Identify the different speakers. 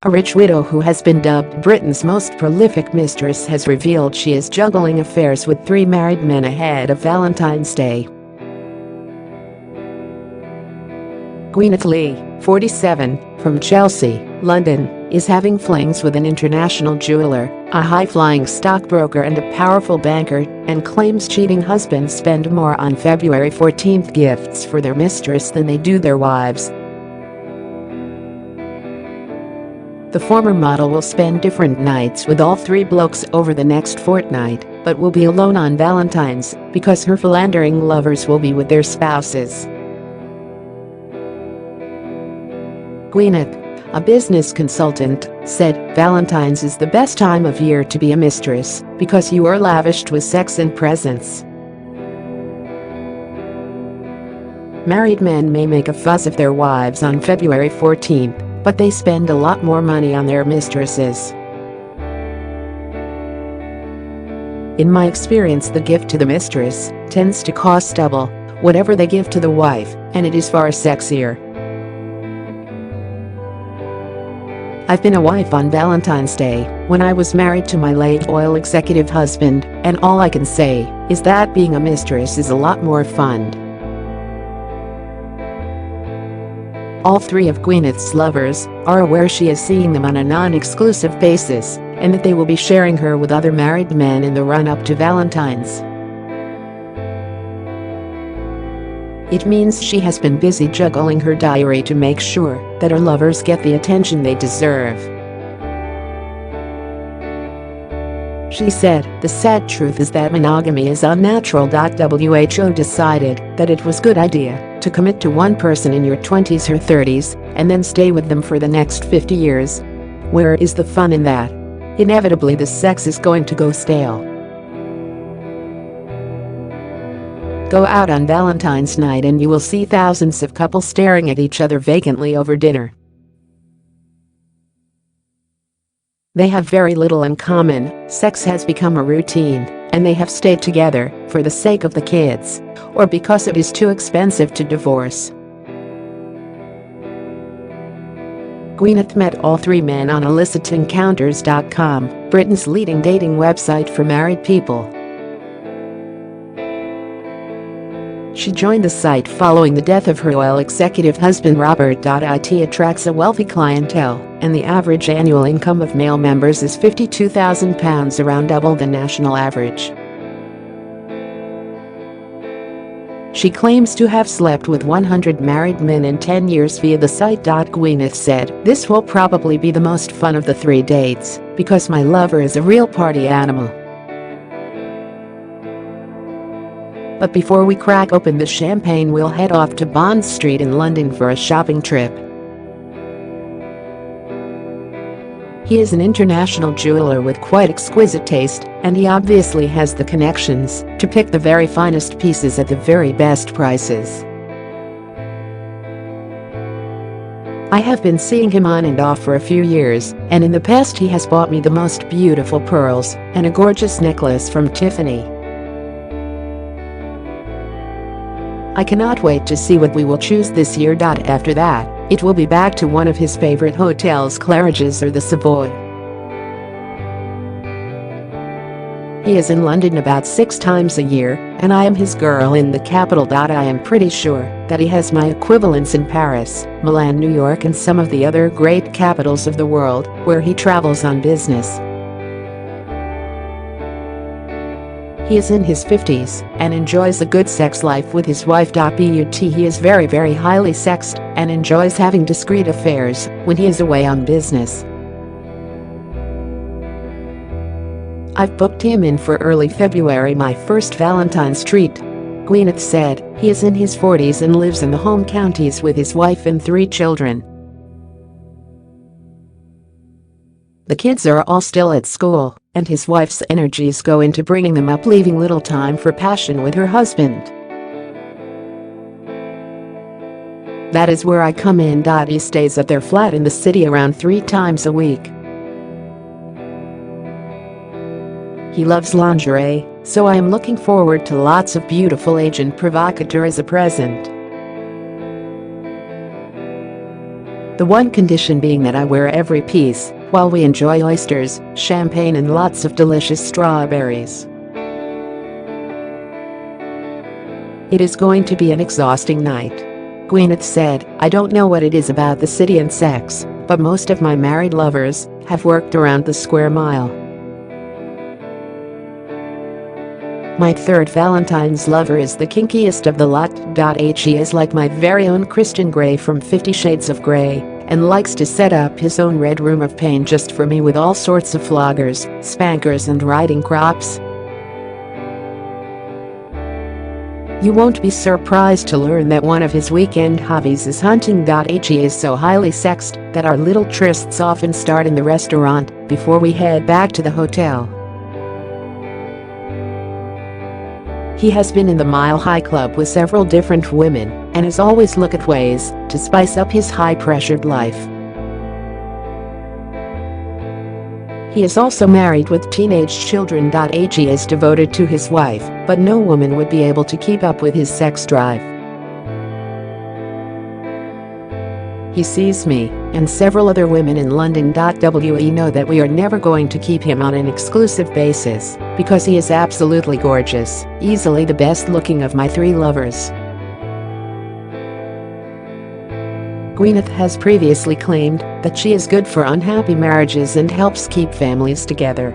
Speaker 1: A rich widow who has been dubbed Britain's most prolific mistress has revealed she is juggling affairs with 3 married men ahead of Valentine's Day. Gwyneth Lee, 47, from Chelsea, London, is having flings with an international jeweler, a high-flying stockbroker and a powerful banker, and claims cheating husbands spend more on February 14th gifts for their mistress than they do their wives. The former model will spend different nights with all 3 blokes over the next fortnight, but will be alone on Valentine's because her philandering lovers will be with their spouses. Gwyneth, a business consultant, said, "Valentine's is the best time of year to be a mistress because you are lavished with sex and presents." Married men may make a fuss of their wives on February 14th, but they spend a lot more money on their mistresses. "In my experience, the gift to the mistress tends to cost double whatever they give to the wife, and it is far sexier. I've been a wife on Valentine's Day when I was married to my late oil executive husband, and all I can say is that being a mistress is a lot more fun." All 3 of Gwyneth's lovers are aware she is seeing them on a non-exclusive basis and that they will be sharing her with other married men in the run-up to Valentine's. It means she has been busy juggling her diary to make sure that her lovers get the attention they deserve. She said, "The sad truth is that monogamy is unnatural. WHO decided that it was a good idea to commit to one person in your 20s or 30s and then stay with them for the next 50 years. Where is the fun in that? Inevitably the sex is going to go stale. Go out on Valentine's night and you will see thousands of couples staring at each other vacantly over dinner. They have very little in common, sex has become a routine, and they have stayed together for the sake of the kids, or because it is too expensive to divorce." Gwyneth met all 3 men on illicitencounters.com, Britain's leading dating website for married people. She joined the site following the death of her oil executive husband Robert. It attracts a wealthy clientele, and the average annual income of male members is £52,000, around double the national average. She claims to have slept with 100 married men in 10 years via the site. Gwyneth said, "This will probably be the most fun of the 3 dates, because my lover is a real party animal. But before we crack open the champagne, we'll head off to Bond Street in London for a shopping trip. He is an international jeweler with quite exquisite taste, and he obviously has the connections to pick the very finest pieces at the very best prices. I have been seeing him on and off for a few years, and in the past he has bought me the most beautiful pearls and a gorgeous necklace from Tiffany. I cannot wait to see what we will choose this year. After that, it will be back to one of his favorite hotels, Claridge's or the Savoy. He is in London about 6 times a year, and I am his girl in the capital. I am pretty sure that he has my equivalents in Paris, Milan, New York and some of the other great capitals of the world where he travels on business. He is in his 50s and enjoys a good sex life with his wife. But he is very highly sexed and enjoys having discreet affairs when he is away on business. I've booked him in for early February, my first Valentine's treat," Gwyneth said. He is in his 40s and lives in the home counties with his wife and 3 children. The kids are all still at school, and his wife's energies go into bringing them up, leaving little time for passion with her husband. "That is where I come in." He stays at their flat in the city around 3 times a week. He loves lingerie, so I am looking forward to lots of beautiful agent provocateur as a present. The one condition being that I wear every piece, while we enjoy oysters, champagne and lots of delicious strawberries. It is going to be an exhausting night. Gwyneth said, I don't know what it is about the city and sex, but most of my married lovers have worked around the square mile. My third Valentine's lover is the kinkiest of the lot. He is like my very own Christian Grey from 50 Shades of Grey and likes to set up his own red room of pain just for me with all sorts of floggers, spankers and riding crops. You won't be surprised to learn that one of his weekend hobbies is hunting. He is so highly sexed that our little trysts often start in the restaurant before we head back to the hotel. He has been in the Mile High Club with several different women and is always looking at ways to spice up his high-pressured life. He is also married with teenage children. He is devoted to his wife, but no woman would be able to keep up with his sex drive. He sees me and several other women in London. We know that we are never going to keep him on an exclusive basis because he is absolutely gorgeous, easily the best looking of my three lovers. Gwyneth has previously claimed that she is good for unhappy marriages and helps keep families together.